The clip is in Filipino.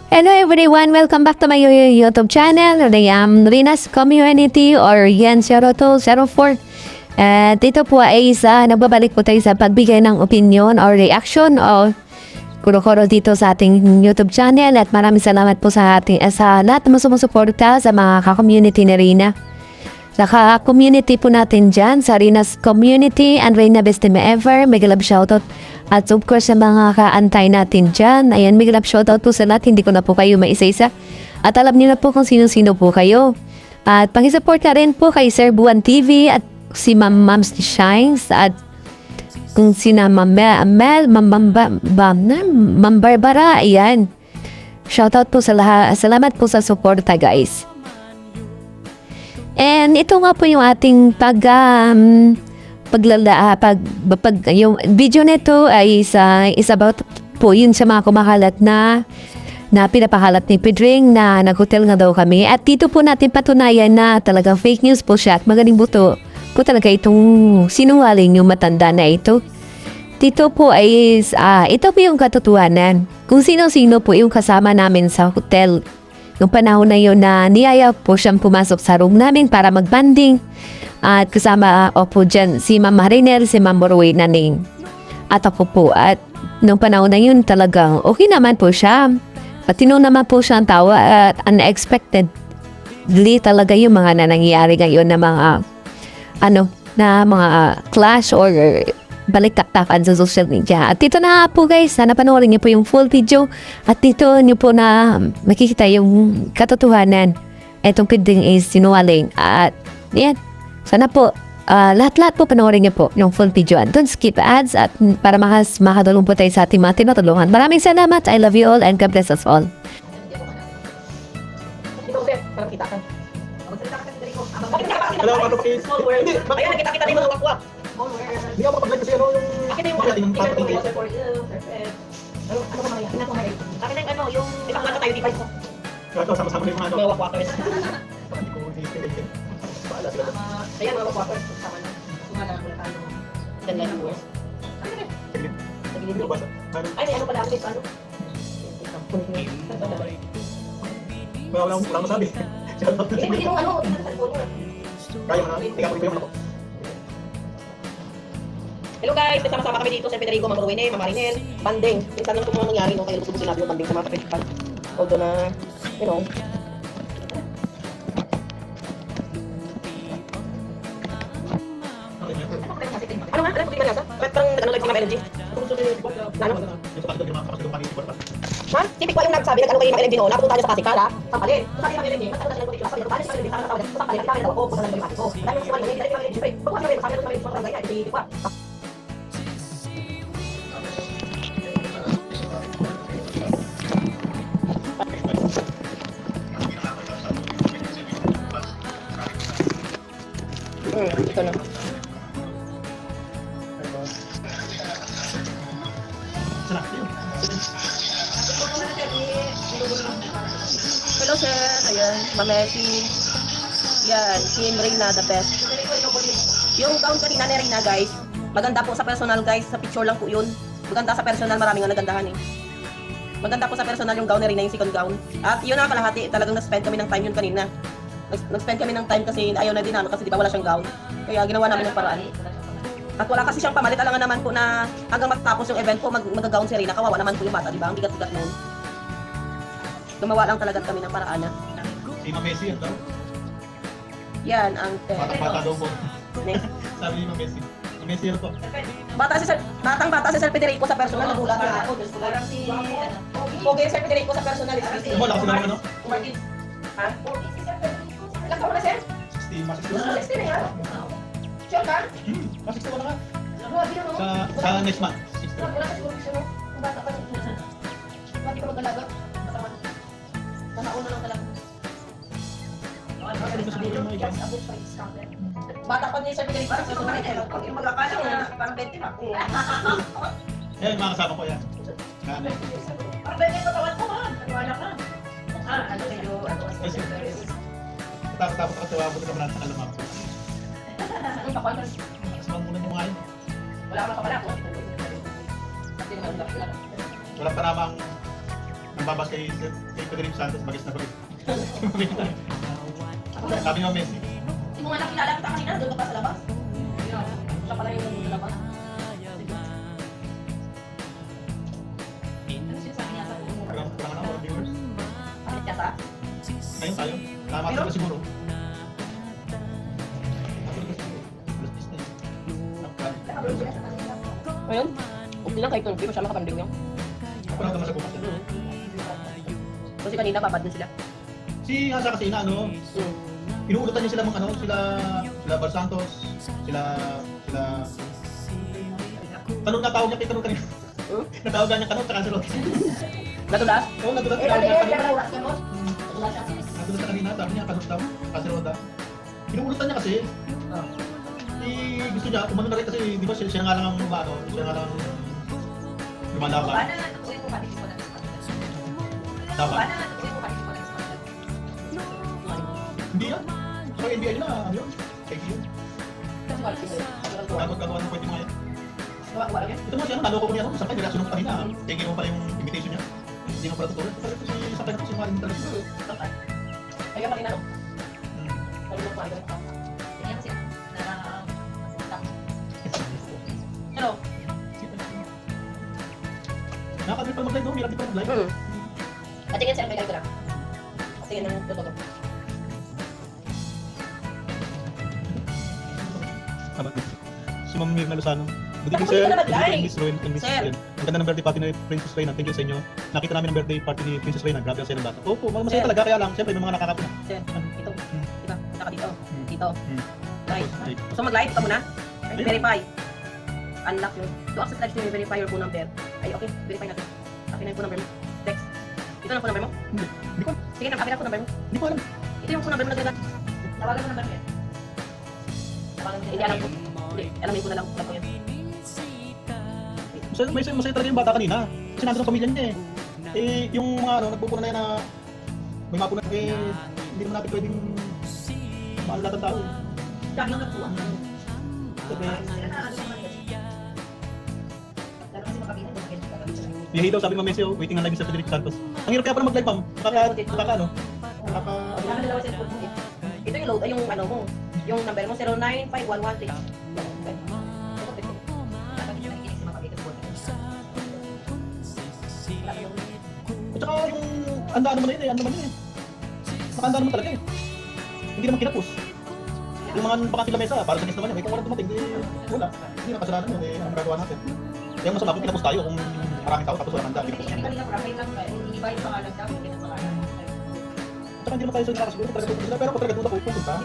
Hello everyone, welcome back to my YouTube channel. I am Rina's Community or Yan 0204. At ito po ay nagbabalik po tayo sa pagbigay ng opinion or reaction o kuro-kuro dito sa ating YouTube channel. At maraming salamat po sa lahat na sumusuporta sa mga ka-community ni Rina. Sa ka-community po natin dyan, sa Rina's Community and Rina Best Me Ever, mega love shoutout. At of course sa mga kaantay natin dyan, ayan, mega love shoutout po sa lahat, hindi ko na po kayo maisa-isa. At alam niyo na po kung sino-sino po kayo. At pang-support ka rin po kay Sir Buwan TV at si Ma'ams Shines at kung sina Ma'am Barbara, ayan. Shoutout po sa lahat, salamat po sa suporta guys. And ito nga po yung ating yung video nito ay is about po yun sa mga kumakalat na pinapakalat ni Pedring na nag-hotel nga daw kami. At dito po natin patunayan na talagang fake news po siya at magaling buto po talaga itong sinungaling yung matanda na ito. Dito po ay ito po yung katotohanan. Kung sino-sino po yung kasama namin sa hotel. Yung panahon na yun na niyaya po siyang pumasok sa room namin para mag-banding. At kasama po dyan si Ma'am Mariner, si Ma'am Borway Naning. At ako po. At nung panahon na yun talagang okay naman po siya. Patino naman po siya ang tawa at unexpectedly talaga yung mga nangyayari ngayon na mga mga clash or balik-taktakan sa social media. At dito na po guys, sana panoorin niyo po yung full video at dito niyo po na makikita yung katotohanan. Etong Pedring is sinungaling. At yan, sana po lahat-lahat po panoorin niyo po yung full video. And don't skip ads at para makatulong po tayo sa ating mga tinutulungan. Maraming salamat. I love you all and God bless us all. Hello, mga kapatid. Hindi, Ayan, nakita-kita na yung mga wakwak. Hindi ako makapag-like kasi yung Nakita yung Bakit yung tingnan mo papatingin? yung water for you. Perfect. Ano ba mamaya? Tingnan ko mamaya. Akin na yung yung ibang mata tayo, device ko. Ito, sama-sama na yung mga Mga wakwakers. Hindi ko hindi. Baala sila. Ayan, mga wakwakers. Sama na. Sumala ko na tayo. Ganda yung words. Sige. Nagilid Ano mo. ba? Ay, may ano pala ako ano? Wala masabi. Hindi, pwede yung ano. Tingnan sa phone mo. Kaya mo na. Tingnan ko yung ako. Hello guys, nagsama-sama kami dito sa Federico, Ma'am Rowene, Ma'am Marinel, banding. Minsan lang ito mga nangyari nung kayo gusto sinabi yung banding sa mga kapitbahay. Although na, you know. Ano nga? Ano po di manasa? Parang like si Ma'am LG. Ano? Ha? Tipik ko yung nagsabi, nag-ano kayo Ma'am LG noon, napunta niya sa Pasikala, sampalin. Sabi Ma'am LG, mas talaga siya sabi ko, paano siya Ma'am LG, sa tawag, sampalin, kita daw ako, kung saan lang yung ko. Dahil yung si Ma'am LG, dahil Ma'am LG, pagkuhan kami, sabi ko sa barangay, di ko. Ito na. Hello sir, ayan, Mamesi. Yan, Team Reyna, the best. Yung gown kanina ni Reyna guys, maganda po sa personal guys, sa picture lang po yun. Maganda sa personal, maraming nga nagandahan eh. Maganda po sa personal yung gown ni Reyna, yung second gown. At yun na kalahati, talagang na-spend kami ng time yun kanina. Nag-spend kami ng time kasi ayaw na din namin kasi di ba wala siyang gown. Kaya ginawa namin ng paraan. At wala kasi siyang pamalit, alangan naman po na hanggang matapos yung event po mag-gown si Reyna. Kawawa naman po yung bata, di ba? Ang bigat-bigat noon. Gumawa lang talaga kami ng paraan na. Si Ma'am Messi, ano? Yan, ang Bata daw po. Sabi ni Ma'am Messi. Ma'am Messi, ano po? Batang-bata si Sir Federico sa personal, nagulat na ako. Parang si Pogi Sir Federico sa personal. Wala kasi naman, ano? Ha? Ilang taon na sir? 60, mas 60 60 na yan? Sure ka? Mas 60 na ka. Grabe yun, no? Sa next month. 60. Wala ka siguro gusto, no? Kung bata ka, bakit ka mag-alaga? Nakauna lang talaga. Bata pa niya Sir Federico sa personal. Pag yung magkakala na, parang 20 na. Yan, mga kasama ko yan. Kane. Parang 20 pa tawad ko, ha? Naniwala ka. Ano kayo? Tapos ako tawa mo naman sa kalamang. Ano pa pa? Mas muna yung mga yun. Wala ka pa pala. Wala pa namang Ang babas kay Pedro Santos, bagis na bagis. Sabi ni Ma'am Messi. Hindi mo nga nakilala kita kanina, doon ka pa sa labas. Siya pala yung nandun sa labas. Ano sinasabi niya sa puso? Parang walang viewers. Bakit niya sa? Ngayon tayo. Tama Pero- ka siguro. Alas 10 na yun. Ngayon, okay lang kahit kung hindi mo siya makapanding niya. Parang naman sa bukas. Kasi kanina babad din sila. Si Hasa kasi na ano, inuulutan niya sila mga ano, sila Bal Santos, sila Kanot na tawag niya kay Kanot kanina. Natawag niya Kanot tsaka si Rod. Nadulas? Oo, nadulas Eh, tawag niya ano Kanot. nadulas ka mo? Nadulas siya. Nadulas na kanina, sabi niya Kanot daw, kasi Rod daw. Inuulutan niya kasi, gusto niya, umano na rin kasi, di ba siya nga lang ang ano, siya nga lang ang lumalaban. Paano nga tukusin mo patisip mo ng Scotland? Dapat. Paano nga tukusin mo patisip mo ng Scotland? Hindi yan. Saka NBA na, ano yun? Kaya yun. Dapat gagawa ng pwede mga yan. Ito mo siya, naloko ko niya ako. Sakay, reaction ko kanina. Tingin mo pala yung invitation niya. Hindi mo pala tutuloy. Pero si Sakay na si Marin talaga. Kaya kanina, no? Nalulok pa rin. Yan kasi Ano? Nakakabit pa mag-live, no? Hirap din pa mag-live. Patingin siya, may live ko na. Patingin ng totoo. Si Ma'am Mirna Lozano. Good evening, Bakit sir. ka na mag-live? Good evening, Miss Ruin and Miss Sir. Ren. Ang ganda ng birthday party ni Princess Reyna. Thank you sa inyo. Nakita namin ang birthday party ni Princess Reyna. Grabe ang saya ng bata. Opo, masaya Sir. talaga. Kaya lang, siyempre may mga nakakapuna. Sir, ito. Diba? Saka dito. Dito. Hmm. Right. Okay. Gusto mag-live ka muna? Ayun. Verify. Unlock yun. To access live stream, verify your phone number. Ay, okay. Verify natin. Akin na yung phone number mo. Text. Ito na phone number mo? Hindi ko, Sige na, akin na phone number mo. hindi ko alam. Ito yung phone number mo na ganda. Tawagan mo naman yan. Tawagan mo Hindi alam ko. Hindi, alamin ko na lang. Alam ko yan. Masaya talaga yung bata kanina. Kasi nandun ang pamilya niya eh. Eh, yung mga ano, nagpupuna na yan na may mapuna eh, hindi naman natin pwedeng maalala ng tao. Kaya lang nagpuwa. Sabi, Sila na ano naman yan. Lalo kasi makabina doon. Yahi daw sabi ni Ma'am Messi, waiting ang live sa Federico Santos. Ang hirap kaya pala mag-live, ma'am. Nakaka ano? Nakaka... Kami dalawa sa phone mo. Ito yung load, ay yung ano mo. Yung number mo, 095113. Dapat hindi nakikinig si mga kapitid ko. At saka yung andaan naman na yun eh, ano naman yun eh. Nakaandaan naman talaga eh. Hindi naman kinapos. Yung mga bakante lamesa, para sa guest naman yun. Eh, kung walang dumating, di wala. Hindi na kasalanan yun eh, ang magagawa natin. Kaya masama kung kinapos tayo kung maraming tao tapos walang handa. Kasi kami kanina private lang ba? Hindi iba yung pangalan daw. Hindi na pangalan. At saka hindi naman tayo sa nakakasiguro talaga pupunta sila. Pero kung talaga doon ako pupunta,